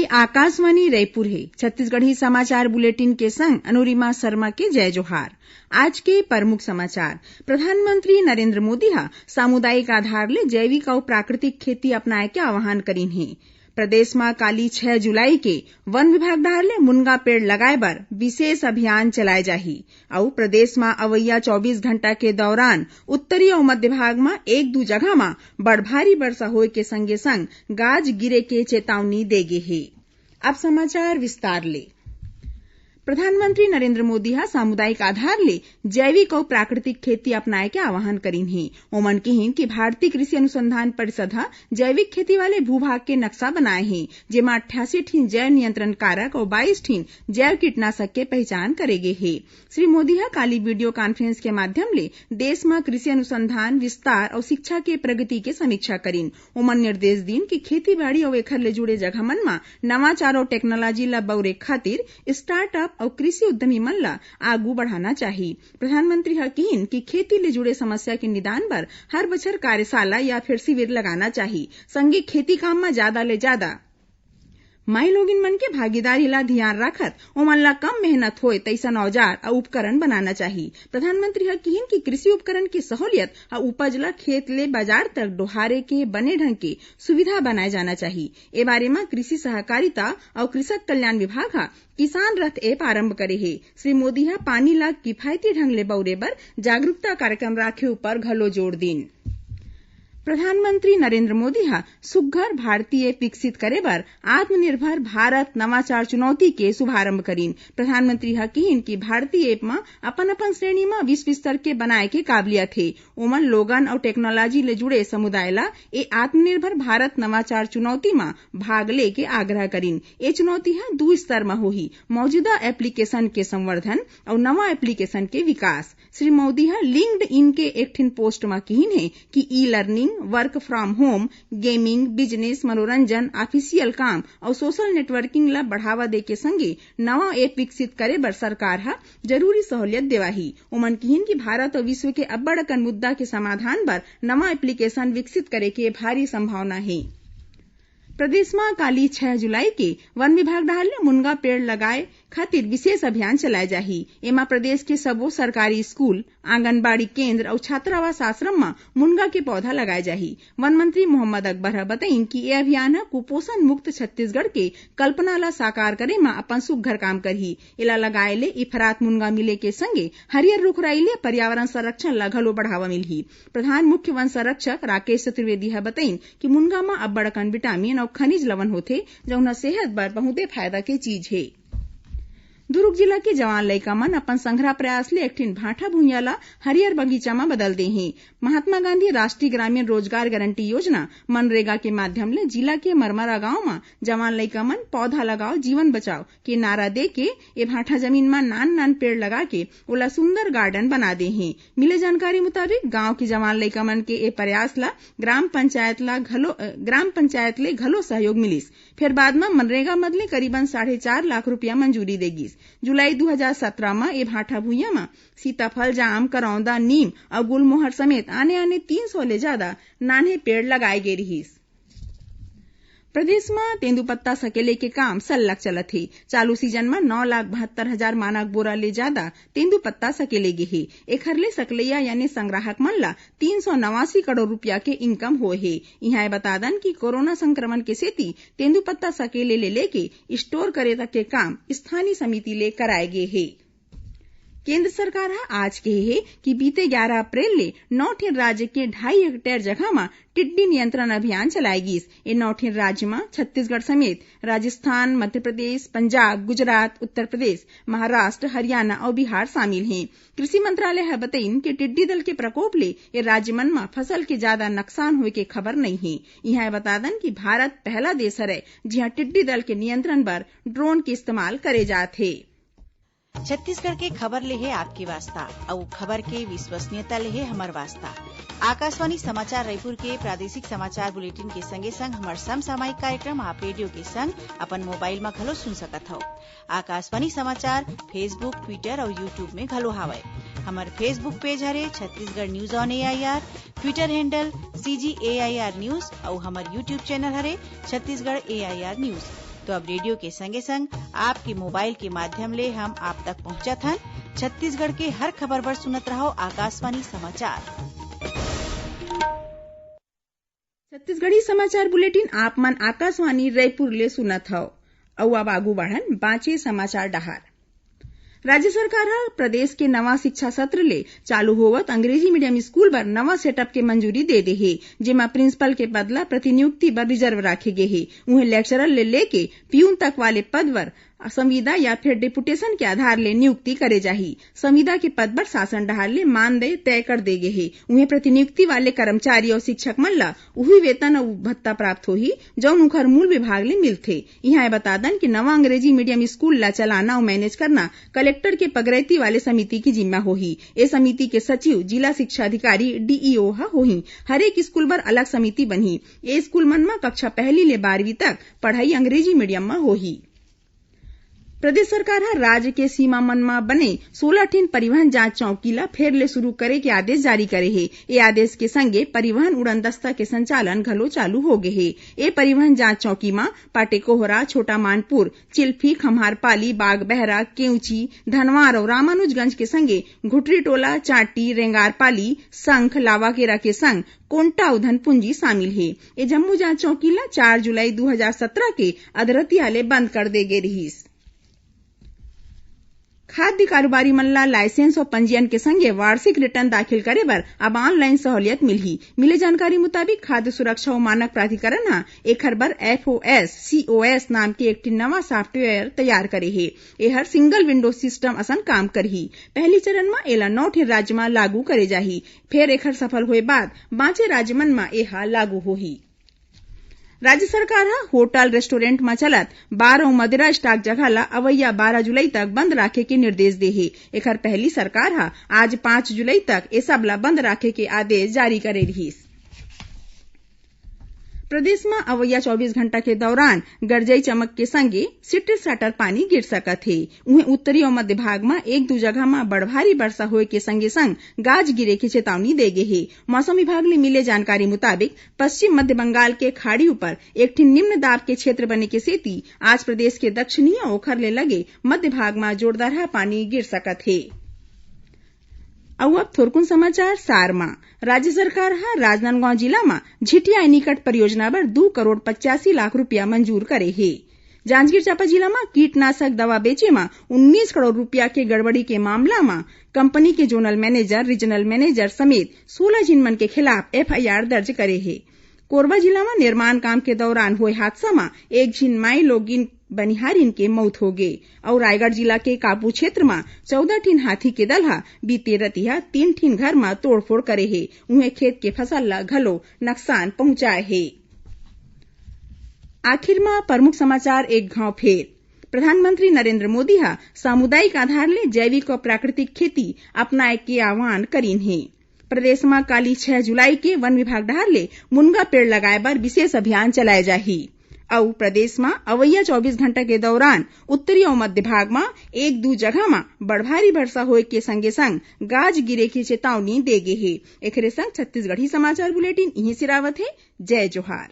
आकाशवाणी रायपुर है। छत्तीसगढ़ी समाचार बुलेटिन के संग अनुरिमा शर्मा के जय जोहार। आज के प्रमुख समाचार। प्रधानमंत्री नरेंद्र मोदी हा सामुदायिक आधार ले जैविक अउ प्राकृतिक खेती अपनाए के आह्वान करीन हे। प्रदेश में काली 6 जुलाई के वन विभाग डाहर ले मुनगा पेड़ लगाए बर विशेष अभियान चलाए जाही अउ प्रदेश में अवैया 24 घंटा के दौरान उत्तरी अउ मध्य भाग में एक दू जगह में बड़ भारी वर्षा होए के संगे संग गाज गिरे के चेतावनी देगे हे। अब समाचार विस्तार ले। प्रधानमंत्री नरेंद्र मोदी हा सामुदायिक आधार ले जैविक अउ प्राकृतिक खेती अपनाए के आह्वान करीन हे। ओमन कहिन कि भारतीय कृषि अनुसंधान परिषद हा जैविक खेती वाले भूभाग के नक्शा बनाए हे, जेमा 88 ठीन जैव नियंत्रण कारक और 22 ठीन जैव कीटनाशक के पहचान करे गे हे। श्री मोदी हा काली वीडियो कॉन्फ्रेंस के माध्यम ले देश में कृषि अनुसंधान विस्तार और शिक्षा के प्रगति के समीक्षा करीन। ओमन निर्देश दीन कि खेती बाड़ी और एखर ले जुड़े जगह मन में नवाचार और टेक्नोलॉजी ला बउरे खातिर स्टार्टअप और कृषि उद्यमी मन ला आगू बढ़ाना चाहिए। प्रधानमंत्री हा कहिन कि खेती ले जुड़े समस्या के निदान बर हर बछर कार्यशाला या फिर शिविर लगाना चाहिए। संगे खेती काम में ज्यादा ले ज्यादा माई लोगिन मन के भागीदारी ला ध्यान रखत ओमन ला कम मेहनत होए तैसन औजार और उपकरण बनाना चाहिए। प्रधानमंत्री हा कहिन कि कृषि उपकरण की सहूलियत और उपज ला खेत ले बाजार तक डोहारे के बने ढंग के सुविधा बनाए जाना चाहिए। ए बारे में कृषि सहकारिता और कृषक कल्याण विभाग हा किसान रथ ऐप आरंभ करे हे। श्री मोदी हा पानी ला किफायती ढंग ले बउरे बर जागरूकता कार्यक्रम राखे ऊपर घलो जोर दीन। प्रधानमंत्री नरेंद्र मोदी हा सुघ्घर भारतीय ऐप विकसित करे बर आत्मनिर्भर भारत नवाचार चुनौती के शुभारंभ करीन। प्रधानमंत्री हा कहिन कि भारतीय ऐप में अपन अपन श्रेणी में विश्व स्तर के बनाए के काबिलियत है। ओमन लोगन और टेक्नोलॉजी ले जुड़े समुदाय ला ए आत्मनिर्भर भारत नवाचार चुनौती में भाग ले के आग्रह करीन। ए चुनौती हा 2 स्तर में होही, मौजूदा एप्लीकेशन के संवर्धन और नवा एप्लीकेशन के विकास। श्री मोदी हा लिंक्ड इन के एक ठिन पोस्ट में कहिन है कि e learning, work from home, gaming, business, मनोरंजन, ऑफिशियल काम और सोशल नेटवर्किंग ला बढ़ावा दे के संगे नवा ऐप विकसित करे बर सरकार हा जरूरी सहूलियत देवाही। ओमन कहिन कि भारत और विश्व के अब्बड़ अकन मुद्दा के समाधान बर नवा एप्लीकेशन विकसित करे के भारी संभावना है। प्रदेश में काली 6 जुलाई के वन विभाग डाहर ले मुनगा पेड़ लगाए खातिर विशेष अभियान चलाए जाही। एमा प्रदेश के सबो सरकारी स्कूल, आंगनबाड़ी केंद्र और छात्रावास आश्रम में मुनगा के पौधा लगाए जाही। वन मंत्री मोहम्मद अकबर हा बताइन कि यह अभियान हा कुपोषण मुक्त छत्तीसगढ़ के कल्पना ला साकार करे में अपन सुघ्घर काम करही। एला लगाए ले इफरात मुनगा मिले के संगे हरियर रुख राई ले पर्यावरण संरक्षण ला घलो बढ़ावा मिलही। प्रधान मुख्य वन संरक्षक राकेश चतुर्वेदी हा बताइन कि मुनगा में अब्बड़ अकन विटामिन और खनिज लवण होथे, जौन सेहत बर बहुते फायदा के चीज है। दुर्ग जिला के जवान लइका मन अपन संघरा प्रयास ले एकठिन भाठा भुइयां ला हरियर बगीचा में बदल दे हैं। महात्मा गांधी राष्ट्रीय ग्रामीण रोजगार गारंटी योजना मनरेगा के माध्यम ले जिला के मरमरा गांव में जवान लइका मन पौधा लगाओ जीवन बचाओ के नारा दे के ए भाठा जमीन में नान नान पेड़ लगा के ओला सुंदर गार्डन बना दे हैं। मिले जानकारी मुताबिक गांव के जवान लइका मन के ए प्रयास ला ग्राम पंचायत ले घलो सहयोग मिलिस। फिर बाद में मनरेगा मदले करीबन 4.5 लाख रुपया मंजूरी देगिस। जुलाई 2017 में ये भाठा भुइयां में सीताफल, जाम, करौंदा, नीम और गुलमोहर समेत आने 300 ले ज्यादा नान्हे पेड़ लगाए गे रहिस। प्रदेश में तेंदूपत्ता सकेले के काम सल्लग चलत है। चालू सीजन में 9,72,000 मानक बोरा ले ज्यादा तेंदूपत्ता सकेले गे हे। एखर ले सकलैया यानी संग्राहक मन ला 389 करोड़ रुपया के इनकम होए हे। इहाँ बता दन कि कोरोना संक्रमण के सेती तेंदूपत्ता सकेले ले लेके स्टोर करे तक के काम स्थानीय समिति ले कराए गे हे। केंद्र सरकार हा आज कहे है कि बीते 11 अप्रैल ले 9 ठिन राज्य के 2.5 हेक्टेयर जगह में टिड्डी नियंत्रण अभियान चलाएगिस। ये 9 ठिन राज्य में छत्तीसगढ़ समेत राजस्थान, मध्य प्रदेश, पंजाब, गुजरात, उत्तर प्रदेश, महाराष्ट्र, हरियाणा और बिहार शामिल हैं। कृषि मंत्रालय है बताइन कि टिड्डी दल के प्रकोप ले ये राज्य मन में फसल के ज्यादा नुकसान हुए के खबर नहीं है। यहाँ बता दन कि भारत पहला देश है जहाँ टिड्डी दल के नियंत्रण पर ड्रोन के इस्तेमाल करे जात है। छत्तीसगढ़ के खबर ले है आपके वास्ता और खबर के विश्वसनीयता ले है हमर वास्ता। आकाशवाणी समाचार रायपुर के प्रादेशिक समाचार बुलेटिन के संगे संग हमार समसामयिक कार्यक्रम आप रेडियो के संग अपन मोबाइल में घलो सुन सकत हो। आकाशवाणी समाचार फेसबुक, ट्विटर और यूट्यूब में घलो हावय। हमार फेसबुक पेज हरे Chhattisgarh news on AIR, Twitter handle CGAIR news और हमार यूट्यूब चैनल हरे छत्तीसगढ़ AIR न्यूज। तो अब रेडियो के संगे संग आपके मोबाइल के माध्यम ले हम आप तक पहुंचत हन। छत्तीसगढ़ के हर खबर पर सुनत रहो आकाशवाणी समाचार। छत्तीसगढ़ी समाचार बुलेटिन आप मन आकाशवाणी रायपुर ले सुनत हव। अउ अब आगू बढ़न बाँचे समाचार डहार। राज्य सरकार ह प्रदेश के नवा शिक्षा सत्र ले चालू होवत अंग्रेजी मीडियम स्कूल बर नवा सेटअप के मंजूरी दे दे हे, जेमा प्रिंसिपल के बदला प्रतिनियुक्ति बर रिजर्व राखे गे हे। उहे लेक्चरर ले लेके पियून तक वाले पद बर संविदा या फिर डिपुटेशन के आधार ले नियुक्ति करे जाही। संविदा के पद बर शासन डहार ले मानदेय तय कर दे गे हे। उहे प्रतिनियुक्ति वाले कर्मचारी और शिक्षक मन ला उही वेतन अउ भत्ता प्राप्त होही जौन उखर मूल विभाग ले मिलथे। इहाँ बता दन कि नवा अंग्रेजी मीडियम स्कूल ला चलाना और मैनेज करना कलेक्टर के पगरैती वाले समिति की जिम्मा होही। ए समिति के सचिव जिला शिक्षा अधिकारी डीईओ होही। हरेक स्कूल बर अलग समिति बनही। ए स्कूल मन म कक्षा 1 ले 12वीं तक पढ़ाई अंग्रेजी मीडियम म होही। प्रदेश सरकार ह राज्य के सीमा मन म बने 16 ठिन परिवहन जांच चौकी ला फेर ले शुरू करे के आदेश जारी करे हे। ए आदेश के संगे परिवहन उड़न दस्ता के संचालन घलो चालू हो गे हे। ए परिवहन जांच चौकी म पाटेकोहरा, छोटा मानपुर, चिल्फी, खम्हारपाली, बागबहरा, केवची, धनवार और रामानुजगंज के संगे घुटरी टोला, चाटी, रेंगारपाली, संख, लावाकेरा के संग कोंटा और धनपुंजी शामिल हे। ए जम्मू जांच चौकी ला 4 जुलाई 2017 के अधरतिया ले बंद कर दे गे रहिस। खाद्य कारोबारी मन ला लाइसेंस और पंजीयन के संगे वार्षिक रिटर्न दाखिल करे बर अब ऑनलाइन सहूलियत मिलही। मिले जानकारी मुताबिक खाद्य सुरक्षा और मानक प्राधिकरण ह एखर बर FOS नाम के एक नवा सॉफ्टवेयर तैयार करे हे। एहर सिंगल विंडो सिस्टम असन काम करही। पहली चरण म एला 9 ठिन राज्य म लागू करे जाही। फेर एखर सफल होए बाद बाँचे राज्य मन म एहा लागू होही। राज्य सरकार ह होटल रेस्टोरेंट म चलत बार अउ मदिरा स्टॉक जगह ला अवैया 12 जुलाई तक बंद राखे के निर्देश दे हे। एखर पहली सरकार ह आज 5 जुलाई तक ए सब ला बंद राखे के आदेश जारी करे रहिस। प्रदेश में अवैया 24 घंटा के दौरान गरजई चमक के संगे सिटर साटर पानी गिर सकत हे। उहे उत्तरी और मध्य भाग में 1-2 जगह में बड़ भारी वर्षा होए के संगे संग गाज गिरे के चेतावनी दे गे हे। मौसम विभाग ले मिले जानकारी मुताबिक पश्चिम मध्य बंगाल के खाड़ी ऊपर एक ठिन निम्न दाब के क्षेत्र बने के सेती आज प्रदेश के दक्षिणी और ओखर ले लगे मध्य भाग में जोरदार पानी गिर सकत हे। अब थोरकुन समाचार सार म राज्य सरकार ह राजनांदगांव जिला म झिटिया निकट परियोजना बर 2 करोड़ 85 लाख रुपया मंजूर करे हे। जांजगीर चांपा जिला म कीटनाशक दवा बेचे म 19 करोड़ रुपया के गड़बड़ी के मामला म कंपनी के जोनल मैनेजर, रीजनल मैनेजर समेत 16 जिन मन के खिलाफ FIR दर्ज करे हे। कोरबा जिला में निर्माण काम के दौरान हुए हादसा में एक झिन माई लोगिन बनिहारिन के मौत हो गए और रायगढ़ जिला के कापू क्षेत्र में 14 ठिन हाथी के दल ह बीते रतिहा 3 ठिन घर में तोड़फोड़ करे हे। उहे खेत के फसल ला घलो नुकसान पहुंचाए हे। आखिर में प्रमुख समाचार एक घाव फेर। प्रधानमंत्री नरेंद्र मोदी ह सामुदायिक आधार ले जैविक और प्राकृतिक खेती अपनाए के आह्वान करीन हे। प्रदेश में काली 6 जुलाई के वन विभाग डहार ले मुनगा पेड़ लगाए बर विशेष अभियान चलाए जाही। और प्रदेश में अवैया 24 घंटा के दौरान उत्तरी और मध्य भाग में 1-2 जगह में बड़ भारी वर्षा होए के संगे संग गाज गिरे की चेतावनी दे गे हे। एकरे संग छत्तीसगढ़ी समाचार बुलेटिन इहीं सिरावत हे। जय जोहार।